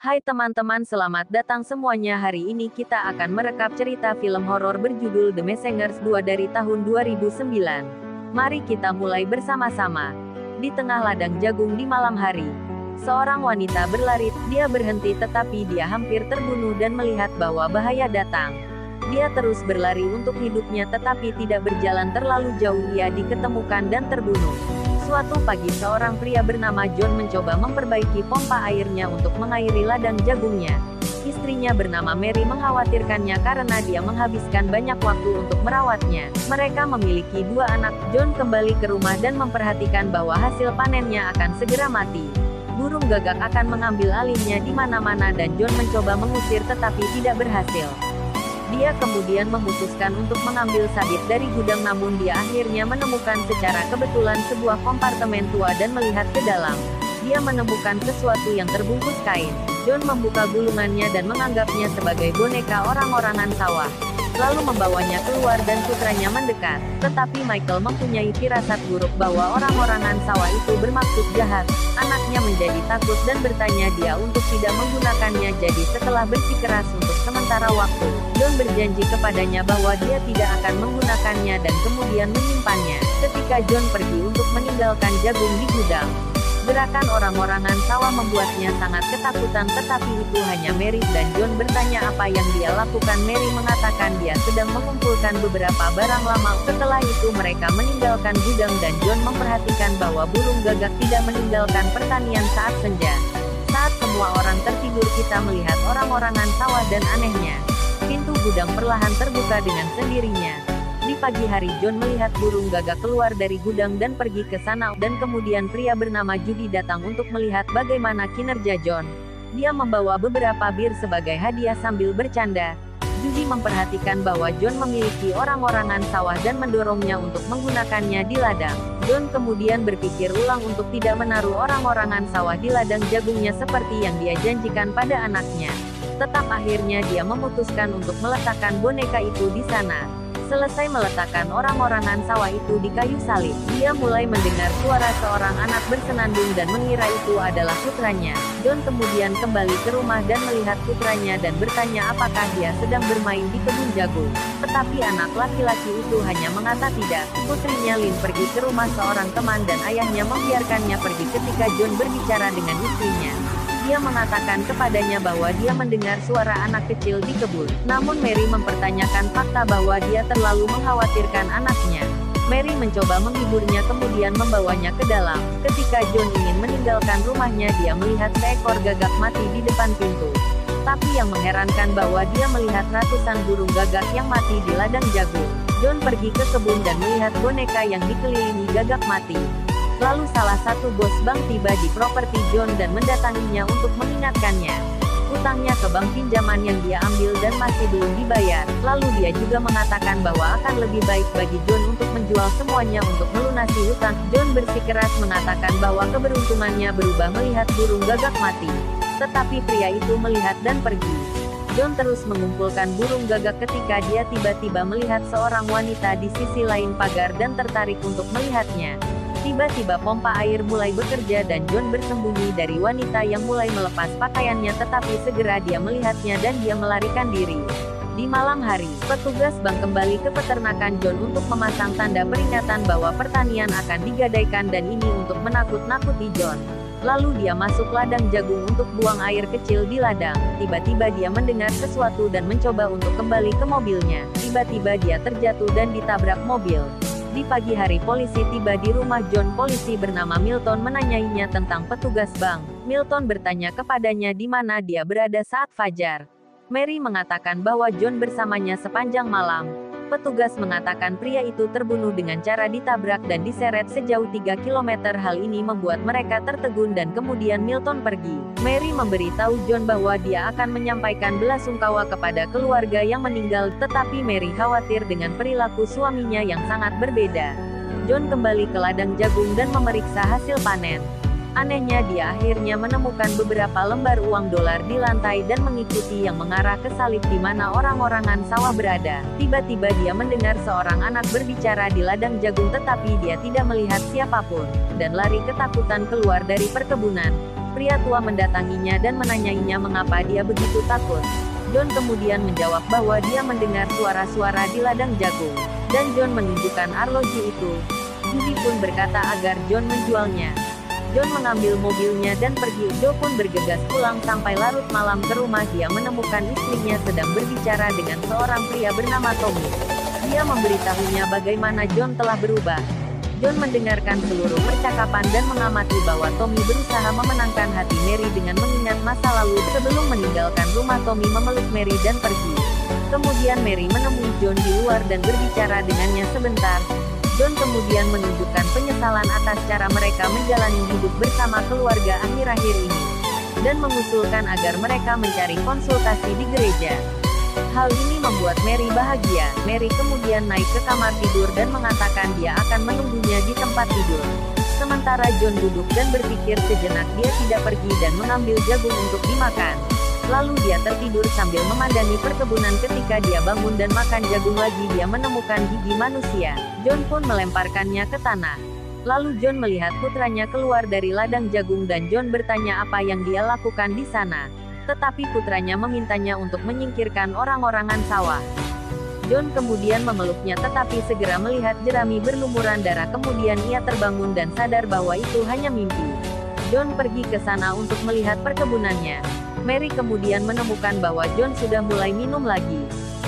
Hai teman-teman, selamat datang semuanya. Hari ini kita akan merekap cerita film horor berjudul The Messengers 2 dari tahun 2009. Mari kita mulai bersama-sama. Di tengah ladang jagung di malam hari, seorang wanita berlari. Dia berhenti tetapi dia hampir terbunuh dan melihat bahwa bahaya datang. Dia terus berlari untuk hidupnya tetapi tidak berjalan terlalu jauh, ia diketemukan dan terbunuh. Suatu pagi seorang pria bernama John mencoba memperbaiki pompa airnya untuk mengairi ladang jagungnya. Istrinya bernama Mary mengkhawatirkannya karena dia menghabiskan banyak waktu untuk merawatnya. Mereka memiliki dua anak. John kembali ke rumah dan memperhatikan bahwa hasil panennya akan segera mati. Burung gagak akan mengambil alihnya di mana-mana dan John mencoba mengusir tetapi tidak berhasil. Dia kemudian memutuskan untuk mengambil sabit dari gudang, namun dia akhirnya menemukan secara kebetulan sebuah kompartemen tua dan melihat ke dalam. Dia menemukan sesuatu yang terbungkus kain. John membuka gulungannya dan menganggapnya sebagai boneka orang-orangan sawah. Lalu membawanya keluar dan putranya mendekat. Tetapi Michael mempunyai firasat buruk bahwa orang-orangan sawah itu bermaksud jahat. Anaknya menjadi takut dan bertanya dia untuk tidak menggunakannya. Jadi setelah bersikeras untuk sementara waktu, John berjanji kepadanya bahwa dia tidak akan menggunakannya dan kemudian menyimpannya. Ketika John pergi untuk meninggalkan jagung di gudang, gerakan orang-orangan sawah membuatnya sangat ketakutan, tetapi itu hanya Mary dan John bertanya apa yang dia lakukan. Mary mengatakan dia sedang mengumpulkan beberapa barang lama. Setelah itu mereka meninggalkan gudang dan John memperhatikan bahwa burung gagak tidak meninggalkan pertanian saat senja. Saat semua orang tertidur kita melihat orang-orangan sawah dan anehnya, pintu gudang perlahan terbuka dengan sendirinya. Di pagi hari John melihat burung gagak keluar dari gudang dan pergi ke sana, dan kemudian pria bernama Judy datang untuk melihat bagaimana kinerja John. Dia membawa beberapa bir sebagai hadiah sambil bercanda. Judy memperhatikan bahwa John memiliki orang-orangan sawah dan mendorongnya untuk menggunakannya di ladang. John kemudian berpikir ulang untuk tidak menaruh orang-orangan sawah di ladang jagungnya seperti yang dia janjikan pada anaknya. Tetap akhirnya dia memutuskan untuk meletakkan boneka itu di sana. Selesai meletakkan orang-orangan sawah itu di kayu salib, dia mulai mendengar suara seorang anak bersenandung dan mengira itu adalah putranya. John kemudian kembali ke rumah dan melihat putranya dan bertanya apakah dia sedang bermain di kebun jagung. Tetapi anak laki-laki itu hanya mengata tidak. Putrinya Lynn pergi ke rumah seorang teman dan ayahnya membiarkannya pergi ketika John berbicara dengan istrinya. Dia mengatakan kepadanya bahwa dia mendengar suara anak kecil di kebun. Namun Mary mempertanyakan fakta bahwa dia terlalu mengkhawatirkan anaknya. Mary mencoba menghiburnya kemudian membawanya ke dalam. Ketika John ingin meninggalkan rumahnya, dia melihat seekor gagak mati di depan pintu. Tapi yang mengherankan bahwa dia melihat ratusan burung gagak yang mati di ladang jagung. John pergi ke kebun dan melihat boneka yang dikelilingi gagak mati. Lalu salah satu bos bank tiba di properti John dan mendatanginya untuk mengingatkannya utangnya ke bank pinjaman yang dia ambil dan masih belum dibayar. Lalu dia juga mengatakan bahwa akan lebih baik bagi John untuk menjual semuanya untuk melunasi hutang. John bersikeras mengatakan bahwa keberuntungannya berubah melihat burung gagak mati. Tetapi pria itu melihat dan pergi. John terus mengumpulkan burung gagak ketika dia tiba-tiba melihat seorang wanita di sisi lain pagar dan tertarik untuk melihatnya. Tiba-tiba pompa air mulai bekerja dan John bersembunyi dari wanita yang mulai melepas pakaiannya, tetapi segera dia melihatnya dan dia melarikan diri. Di malam hari, petugas bank kembali ke peternakan John untuk memasang tanda peringatan bahwa pertanian akan digadaikan dan ini untuk menakut-nakuti John. Lalu dia masuk ladang jagung untuk buang air kecil di ladang. Tiba-tiba dia mendengar sesuatu dan mencoba untuk kembali ke mobilnya. Tiba-tiba dia terjatuh dan ditabrak mobil. Di pagi hari polisi tiba di rumah John. Polisi bernama Milton menanyainya tentang petugas bank. Milton bertanya kepadanya di mana dia berada saat fajar. Mary mengatakan bahwa John bersamanya sepanjang malam. Petugas mengatakan pria itu terbunuh dengan cara ditabrak dan diseret sejauh 3 km. Hal ini membuat mereka tertegun dan kemudian Milton pergi. Mary memberitahu John bahwa dia akan menyampaikan belasungkawa kepada keluarga yang meninggal, tetapi Mary khawatir dengan perilaku suaminya yang sangat berbeda. John kembali ke ladang jagung dan memeriksa hasil panen. Anehnya dia akhirnya menemukan beberapa lembar uang dolar di lantai dan mengikuti yang mengarah ke salib di mana orang-orangan sawah berada. Tiba-tiba dia mendengar seorang anak berbicara di ladang jagung tetapi dia tidak melihat siapapun, dan lari ketakutan keluar dari perkebunan. Pria tua mendatanginya dan menanyainya mengapa dia begitu takut. John kemudian menjawab bahwa dia mendengar suara-suara di ladang jagung, dan John menunjukkan arloji itu. Judy pun berkata agar John menjualnya. John mengambil mobilnya dan pergi. Joe pun bergegas pulang sampai larut malam ke rumah. Dia menemukan istrinya sedang berbicara dengan seorang pria bernama Tommy. Dia memberitahunya bagaimana John telah berubah. John mendengarkan seluruh percakapan dan mengamati bahwa Tommy berusaha memenangkan hati Mary dengan mengingat masa lalu. Sebelum meninggalkan rumah, Tommy memeluk Mary dan pergi. Kemudian Mary menemui John di luar dan berbicara dengannya sebentar. John kemudian menunjukkan penyesalan atas cara mereka menjalani hidup bersama keluarga akhir-akhir ini, dan mengusulkan agar mereka mencari konsultasi di gereja. Hal ini membuat Mary bahagia. Mary kemudian naik ke kamar tidur dan mengatakan dia akan menunggunya di tempat tidur. Sementara John duduk dan berpikir sejenak. Dia tidak pergi dan mengambil jagung untuk dimakan. Lalu dia tertidur sambil memandangi perkebunan. Ketika dia bangun dan makan jagung lagi, dia menemukan gigi manusia. John pun melemparkannya ke tanah. Lalu John melihat putranya keluar dari ladang jagung dan John bertanya apa yang dia lakukan di sana. Tetapi putranya memintanya untuk menyingkirkan orang-orangan sawah. John kemudian memeluknya tetapi segera melihat jerami berlumuran darah. Kemudian ia terbangun dan sadar bahwa itu hanya mimpi. John pergi ke sana untuk melihat perkebunannya. Mary kemudian menemukan bahwa John sudah mulai minum lagi.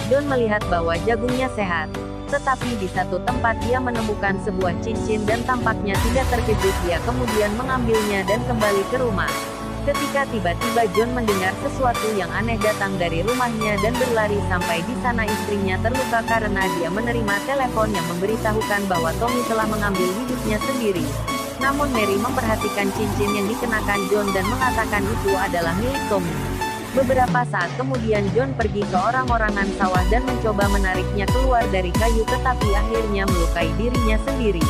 John melihat bahwa jagungnya sehat. Tetapi di satu tempat dia menemukan sebuah cincin dan tampaknya tidak terkejut. Dia kemudian mengambilnya dan kembali ke rumah. Ketika tiba-tiba John mendengar sesuatu yang aneh datang dari rumahnya dan berlari sampai di sana. Istrinya terluka karena dia menerima telepon yang memberitahukan bahwa Tommy telah mengambil hidupnya sendiri. Namun Mary memperhatikan cincin yang dikenakan John dan mengatakan itu adalah milik Tommy. Beberapa saat kemudian John pergi ke orang-orangan sawah dan mencoba menariknya keluar dari kayu, tetapi akhirnya melukai dirinya sendiri.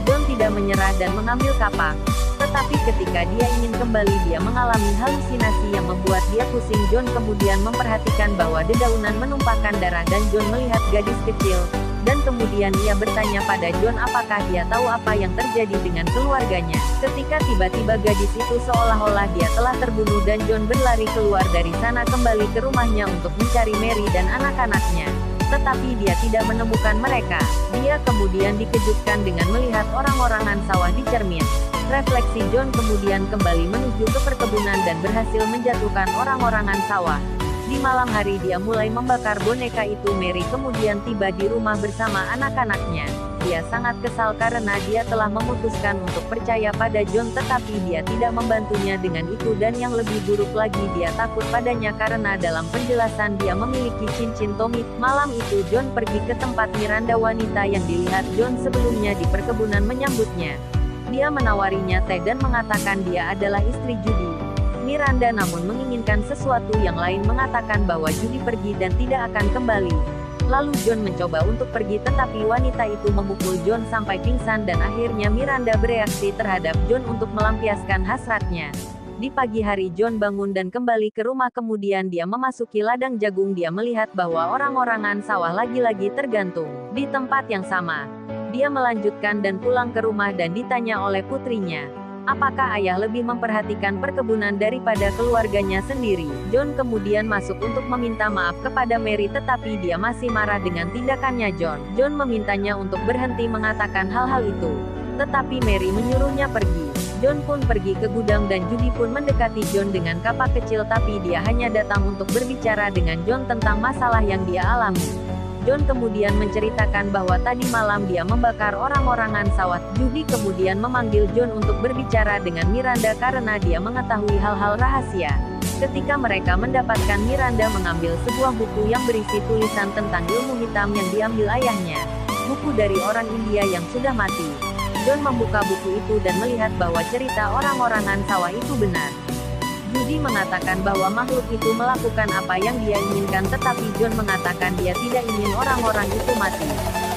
John tidak menyerah dan mengambil kapak. Tetapi ketika dia ingin kembali, dia mengalami halusinasi yang membuat dia pusing. John kemudian memperhatikan bahwa dedaunan menumpahkan darah dan John melihat gadis kecil. Dan kemudian ia bertanya pada John apakah dia tahu apa yang terjadi dengan keluarganya. Ketika tiba-tiba gadis itu seolah-olah dia telah terbunuh dan John berlari keluar dari sana kembali ke rumahnya untuk mencari Mary dan anak-anaknya. Tetapi dia tidak menemukan mereka. Dia kemudian dikejutkan dengan melihat orang-orangan sawah di cermin. Refleksi John kemudian kembali menuju ke perkebunan dan berhasil menjatuhkan orang-orangan sawah. Di malam hari dia mulai membakar boneka itu. Mary kemudian tiba di rumah bersama anak-anaknya. Dia sangat kesal karena dia telah memutuskan untuk percaya pada John, tetapi dia tidak membantunya dengan itu, dan yang lebih buruk lagi dia takut padanya karena dalam penjelasan dia memiliki cincin Tommy. Malam itu John pergi ke tempat Miranda, wanita yang dilihat John sebelumnya di perkebunan, menyambutnya. Dia menawarinya teh dan mengatakan dia adalah istri Judy. Miranda namun menginginkan sesuatu yang lain, mengatakan bahwa Judy pergi dan tidak akan kembali. Lalu John mencoba untuk pergi tetapi wanita itu memukul John sampai pingsan dan akhirnya Miranda bereaksi terhadap John untuk melampiaskan hasratnya. Di pagi hari John bangun dan kembali ke rumah, kemudian dia memasuki ladang jagung. Dia melihat bahwa orang-orangan sawah lagi-lagi tergantung di tempat yang sama. Dia melanjutkan dan pulang ke rumah dan ditanya oleh putrinya. Apakah ayah lebih memperhatikan perkebunan daripada keluarganya sendiri? John kemudian masuk untuk meminta maaf kepada Mary tetapi dia masih marah dengan tindakannya John. John memintanya untuk berhenti mengatakan hal-hal itu. Tetapi Mary menyuruhnya pergi. John pun pergi ke gudang dan Judy pun mendekati John dengan kapak kecil, tapi dia hanya datang untuk berbicara dengan John tentang masalah yang dia alami. John kemudian menceritakan bahwa tadi malam dia membakar orang-orangan sawah. Judy kemudian memanggil John untuk berbicara dengan Miranda karena dia mengetahui hal-hal rahasia. Ketika mereka mendapatkan, Miranda mengambil sebuah buku yang berisi tulisan tentang ilmu hitam yang diambil ayahnya. Buku dari orang India yang sudah mati. John membuka buku itu dan melihat bahwa cerita orang-orangan sawah itu benar. Judy mengatakan bahwa makhluk itu melakukan apa yang dia inginkan, tetapi John mengatakan dia tidak ingin orang-orang itu mati.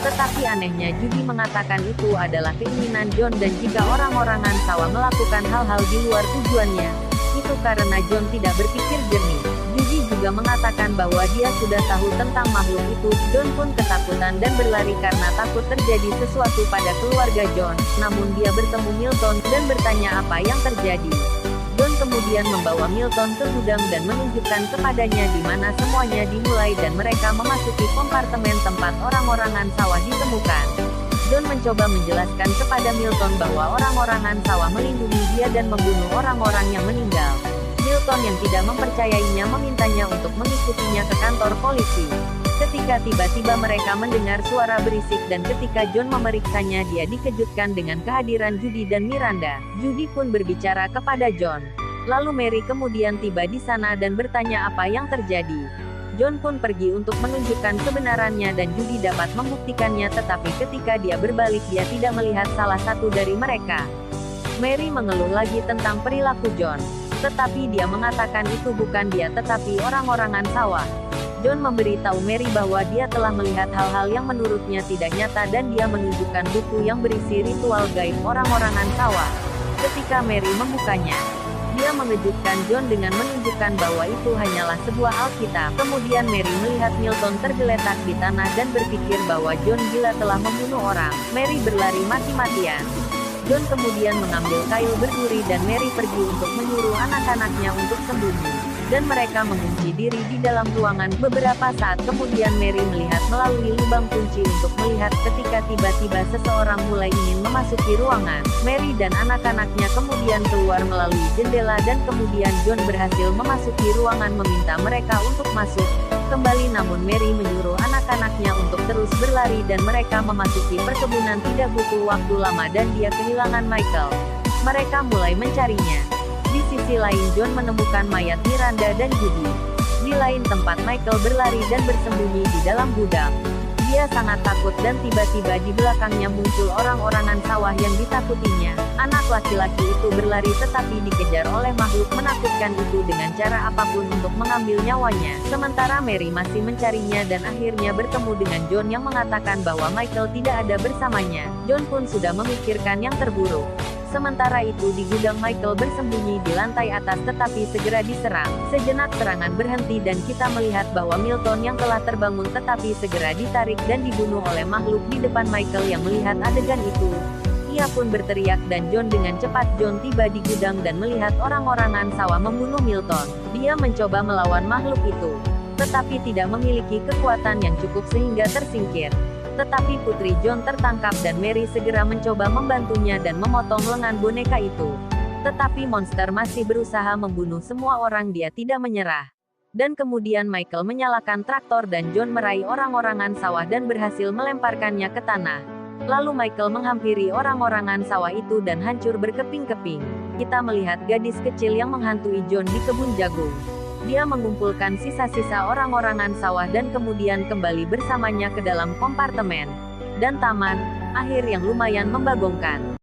Tetapi anehnya Judy mengatakan itu adalah keinginan John, dan jika orang-orangan sawah melakukan hal-hal di luar tujuannya, itu karena John tidak berpikir jernih. Judy juga mengatakan bahwa dia sudah tahu tentang makhluk itu. John pun ketakutan dan berlari karena takut terjadi sesuatu pada keluarga John. Namun dia bertemu Milton dan bertanya apa yang terjadi. John kemudian membawa Milton ke gudang dan menunjukkan kepadanya di mana semuanya dimulai dan mereka memasuki kompartemen tempat orang-orangan sawah ditemukan. John mencoba menjelaskan kepada Milton bahwa orang-orangan sawah melindungi dia dan membunuh orang-orang yang meninggal. Milton yang tidak mempercayainya memintanya untuk mengikutinya ke kantor polisi. Ketika tiba-tiba mereka mendengar suara berisik dan ketika John memeriksanya dia dikejutkan dengan kehadiran Judy dan Miranda. Judy pun berbicara kepada John. Lalu Mary kemudian tiba di sana dan bertanya apa yang terjadi. John pun pergi untuk menunjukkan kebenarannya dan Judy dapat membuktikannya tetapi ketika dia berbalik dia tidak melihat salah satu dari mereka. Mary mengeluh lagi tentang perilaku John. Tetapi dia mengatakan itu bukan dia tetapi orang-orangan sawah. John memberitahu Mary bahwa dia telah melihat hal-hal yang menurutnya tidak nyata dan dia menunjukkan buku yang berisi ritual gaib orang-orangan sawah. Ketika Mary membukanya, dia mengejutkan John dengan menunjukkan bahwa itu hanyalah sebuah Alkitab. Kemudian Mary melihat Milton tergeletak di tanah dan berpikir bahwa John gila telah membunuh orang. Mary berlari mati-matian. John kemudian mengambil kail berduri dan Mary pergi untuk menyuruh anak-anaknya untuk sembunyi. Dan mereka mengunci diri di dalam ruangan. Beberapa saat kemudian Mary melihat melalui lubang kunci untuk melihat ketika tiba-tiba seseorang mulai ingin memasuki ruangan. Mary dan anak-anaknya kemudian keluar melalui jendela dan kemudian John berhasil memasuki ruangan meminta mereka untuk masuk kembali namun Mary menyuruh anak-anaknya untuk terus berlari dan mereka memasuki perkebunan tidak butuh waktu lama dan dia kehilangan Michael. Mereka mulai mencarinya. Di sisi lain John menemukan mayat Miranda dan Judy. Di lain tempat Michael berlari dan bersembunyi di dalam gudang. Dia sangat takut dan tiba-tiba di belakangnya muncul orang-orangan sawah yang ditakutinya. Anak laki-laki itu berlari tetapi dikejar oleh makhluk menakutkan itu dengan cara apapun untuk mengambil nyawanya. Sementara Mary masih mencarinya dan akhirnya bertemu dengan John yang mengatakan bahwa Michael tidak ada bersamanya. John pun sudah memikirkan yang terburuk. Sementara itu di gudang Michael bersembunyi di lantai atas tetapi segera diserang. Sejenak serangan berhenti dan kita melihat bahwa Milton yang telah terbangun tetapi segera ditarik dan dibunuh oleh makhluk di depan Michael yang melihat adegan itu. Ia pun berteriak dan John dengan cepat John tiba di gudang dan melihat orang-orangan sawah membunuh Milton. Dia mencoba melawan makhluk itu. Tetapi tidak memiliki kekuatan yang cukup sehingga tersingkir. Tetapi putri John tertangkap dan Mary segera mencoba membantunya dan memotong lengan boneka itu. Tetapi monster masih berusaha membunuh semua orang dia tidak menyerah. Dan kemudian Michael menyalakan traktor dan John meraih orang-orangan sawah dan berhasil melemparkannya ke tanah. Lalu Michael menghampiri orang-orangan sawah itu dan hancur berkeping-keping. Kita melihat gadis kecil yang menghantui John di kebun jagung. Dia mengumpulkan sisa-sisa orang-orangan sawah dan kemudian kembali bersamanya ke dalam kompartemen dan taman, akhir yang lumayan membagongkan.